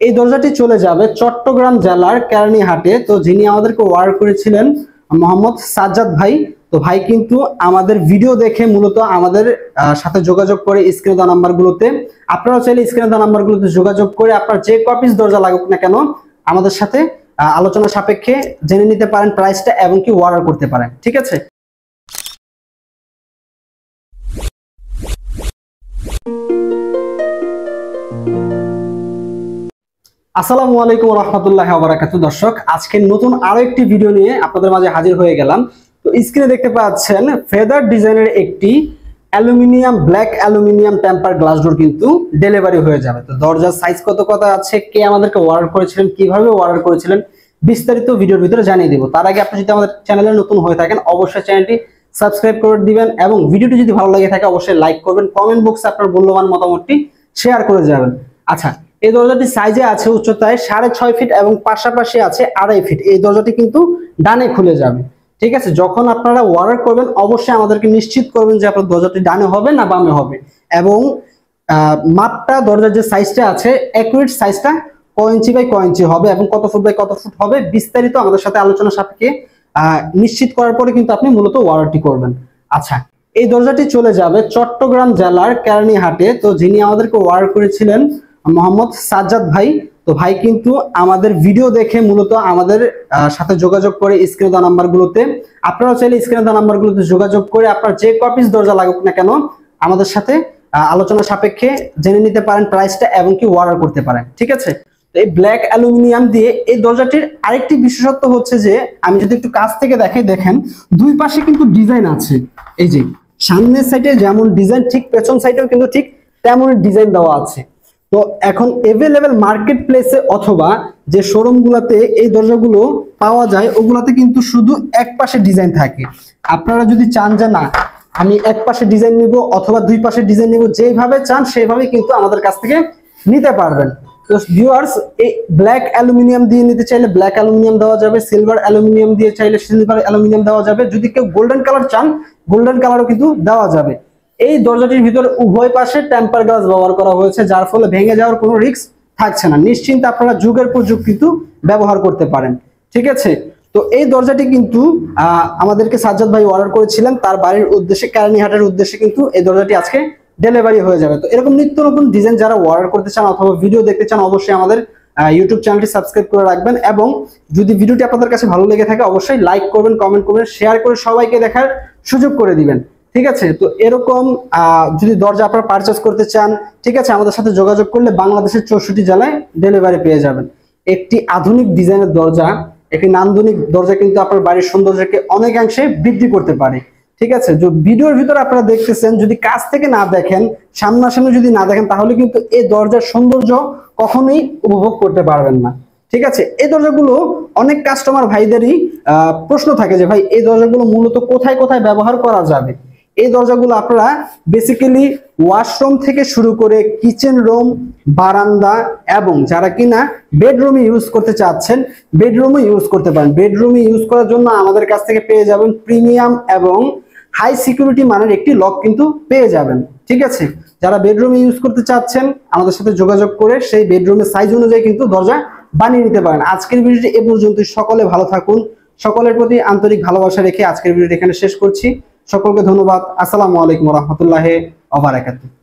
এই দরজাটি চলে যাবে চট্টগ্রাম জেলার কেরানীহাটে। তো যিনি আমাদেরকে অর্ডার করেছিলেন মোহাম্মদ সাজ্জাদ ভাই। তো ভাই কিন্তু আমাদের ভিডিও দেখে মূলত আমাদের সাথে যোগাযোগ করে স্ক্রিনে দেওয়া নাম্বারগুলোতে, আপনারাও চাইলে স্ক্রিনে দেওয়া নাম্বারগুলোতে যোগাযোগ করে আপনার যে কপিস দরজা লাগুক না কেন আমাদের সাথে আলোচনা সাপেক্ষে জেনে নিতে পারেন প্রাইসটা এবং কি অর্ডার করতে পারেন। ঠিক আছে। আসসালামু আলাইকুম ওয়া রাহমাতুল্লাহি ওয়া বারাকাতুহু। দর্শক, আজকে নতুন আরো একটি ভিডিও নিয়ে আপনাদের মাঝে হাজির হয়ে গেলাম। তো স্ক্রিনে দেখতে পাচ্ছেন ফেদার ডিজাইনের একটি black aluminium temper glass door কিন্তু ডেলিভারি হয়ে যাবে। তো দরজার সাইজ কত আছে, কে আমাদেরকে অর্ডার করেছিলেন, কিভাবে অর্ডার করেছিলেন, বিস্তারিত ভিডিওর ভিতরে জানিয়ে দেব। তার আগে আপনি যদি আমাদের চ্যানেলে নতুন হয়ে থাকেন অবশ্যই চ্যানেলটি সাবস্ক্রাইব করে দিবেন এবং ভিডিওটি যদি ভালো লাগে থাকে অবশ্যই লাইক করবেন, কমেন্ট বক্সে আপনার মূল্যবান মতামতটি শেয়ার করে যাবেন। আচ্ছা, এই দরজাটি সাইজে আছে উচ্চতায় 6.5 ফিট এবং পাশাপাশি আছে 2.5 ফিট। এই দরজাটি কিন্তু ডানে খুলে যাবে। ঠিক আছে। যখন আপনারা অর্ডার করবেন অবশ্যই আমাদেরকে নিশ্চিত করবেন যে আপনার দরজাটি ডানে হবে না বামে হবে, এবং মাপটা দরজার যে সাইজটা আছে অ্যাকুরেট সাইজটা কয় ইঞ্চি বাই কয় ইঞ্চি হবে এবং কত ফুট বাই কত ফুট হবে বিস্তারিত আমাদের সাথে আলোচনা সাপেক্ষে নিশ্চিত করার পরে কিন্তু আপনি মূলত অর্ডারটি করবেন। আচ্ছা, এই দরজাটি চলে যাবে চট্টগ্রাম জেলার কেরানীহাটে। তো যিনি আমাদেরকে অর্ডার করেছিলেন মোহাম্মদ সাজ্জাদ ভাই। তো ভাই কিন্তু আমাদের ভিডিও দেখে মূলত আমাদের সাথে যোগাযোগ করে স্ক্রিনে দেওয়া নাম্বারগুলোতে, আপনারাও চাইলে স্ক্রিনে দেওয়া নাম্বারগুলোতে যোগাযোগ করে আপনার যে কপিস দরজা লাগুক না কেন আমাদের সাথে আলোচনা সাপেক্ষে জেনে নিতে পারেন প্রাইসটা এবং কি অর্ডার করতে পারেন। ঠিক আছে। এই ব্ল্যাক অ্যালুমিনিয়াম দিয়ে এই দরজাটির আরেকটি বিশেষত্ব হচ্ছে যে, আমি যদি একটু কাছ থেকে দেখাই, দেখেন দুই পাশে কিন্তু ডিজাইন আছে। এই যে সামনের সাইডে যেমন ডিজাইন, ঠিক পেছন সাইডেও কিন্তু ঠিক তেমনই ডিজাইন দেওয়া আছে। তো এখন এভেলেবেল মার্কেট প্লেসে অথবা যে শোরুম গুলাতে এই দরজাগুলো পাওয়া যায় ওগুলাতে কিন্তু শুধু এক পাশে ডিজাইন থাকে। আপনারা যদি চান যে না আমি এক পাশে ডিজাইন নিব অথবা দুই পাশে ডিজাইন নিব, যেভাবে চান সেভাবে কিন্তু আমাদের কাছ থেকে নিতে পারবেন। তো ভিউয়ার্স, এই ব্ল্যাক অ্যালুমিনিয়াম দিয়ে নিতে চাইলে ব্ল্যাক অ্যালুমিনিয়াম দেওয়া যাবে, সিলভার অ্যালুমিনিয়াম দিয়ে চাইলে সিলভার অ্যালুমিনিয়াম দেওয়া যাবে, যদি কেউ গোল্ডেন কালার চান গোল্ডেন কালারও কিন্তু দেওয়া যাবে। এই দরজাটির ভিতরে উভয় পাশে টেম্পার গ্লাস ব্যবহার করা হয়েছে, যার ফলে ভেঙে যাওয়ার কোনো রিস্ক থাকছে না। নিশ্চিন্তে আপনারা যুগের পর যুগ কিন্তু ব্যবহার করতে পারেন। ঠিক আছে। তো এই দরজাটি কিন্তু আমাদেরকে সাজ্জাদ ভাই অর্ডার করেছিলেন তার বাড়ির উদ্দেশ্যে, কেরানীহাটের উদ্দেশ্যে কিন্তু এই দরজাটি আজকে ডেলিভারি হয়ে যাবে। তো এরকম নিত্য নতুন ডিজাইন যারা অর্ডার করতে চান অথবা ভিডিও দেখতে চান অবশ্যই আমাদের ইউটিউব চ্যানেলটি সাবস্ক্রাইব করে রাখবেন, এবং যদি ভিডিওটি আপনাদের কাছে ভালো লেগে থাকে অবশ্যই লাইক করবেন, কমেন্ট করবেন, শেয়ার করে সবাইকে দেখার সুযোগ করে দিবেন। ঠিক আছে। তো এরকম যদি দরজা আপনারা পারচেজ করতে চান, ঠিক আছে, আমাদের সাথে যোগাযোগ করলে বাংলাদেশের 64 জেলায় ডেলিভারি পেয়ে যাবেন। একটি আধুনিক ডিজাইনের দরজা, একটি নান্দনিক দরজা কিন্তু আপনার বাড়ির সৌন্দর্যকে অনেকাংশে বৃদ্ধি করতে পারে। ঠিক আছে। ভিডিওর ভিতরে আপনারা দেখতেছেন, যদি কাছ থেকে না দেখেন, সামনাসামনি যদি না দেখেন, তাহলে কিন্তু এই দরজার সৌন্দর্য কখনোই উপভোগ করতে পারবেন না। ঠিক আছে। এই দরজাগুলো অনেক কাস্টমার ভাইদেরই প্রশ্ন থাকে যে ভাই এই দরজাগুলো মূলত কোথায় কোথায় ব্যবহার করা যাবে। এই দরজাগুলো আপনারা বেসিক্যালি ওয়াশরুম থেকে শুরু করে কিচেন রুম, বারান্দা এবং যারা কিনা বেডরুমে ইউজ করতে চাচ্ছেন বেডরুমে ইউজ করতে পারেন। বেডরুমে ইউজ করার জন্য আমাদের কাছ থেকে পেয়ে যাবেন প্রিমিয়াম এবং হাই সিকিউরিটি মানের একটি লক কিন্তু পেয়ে যাবেন। ঠিক আছে। যারা বেডরুমে ইউজ করতে চাচ্ছেন আমাদের সাথে যোগাযোগ করে সেই বেডরুমের সাইজ অনুযায়ী কিন্তু দরজা বানিয়ে নিতে পারেন। আজকের ভিডিওটি এ পর্যন্ত। সকলে ভালো থাকুন। সকলের প্রতি আন্তরিক ভালোবাসা রেখে আজকের ভিডিওটি এখানে শেষ করছি। সকলকে ধন্যবাদ। আসসালামু আলাইকুম ওয়া রাহমাতুল্লাহি ওয়া বারাকাতুহু।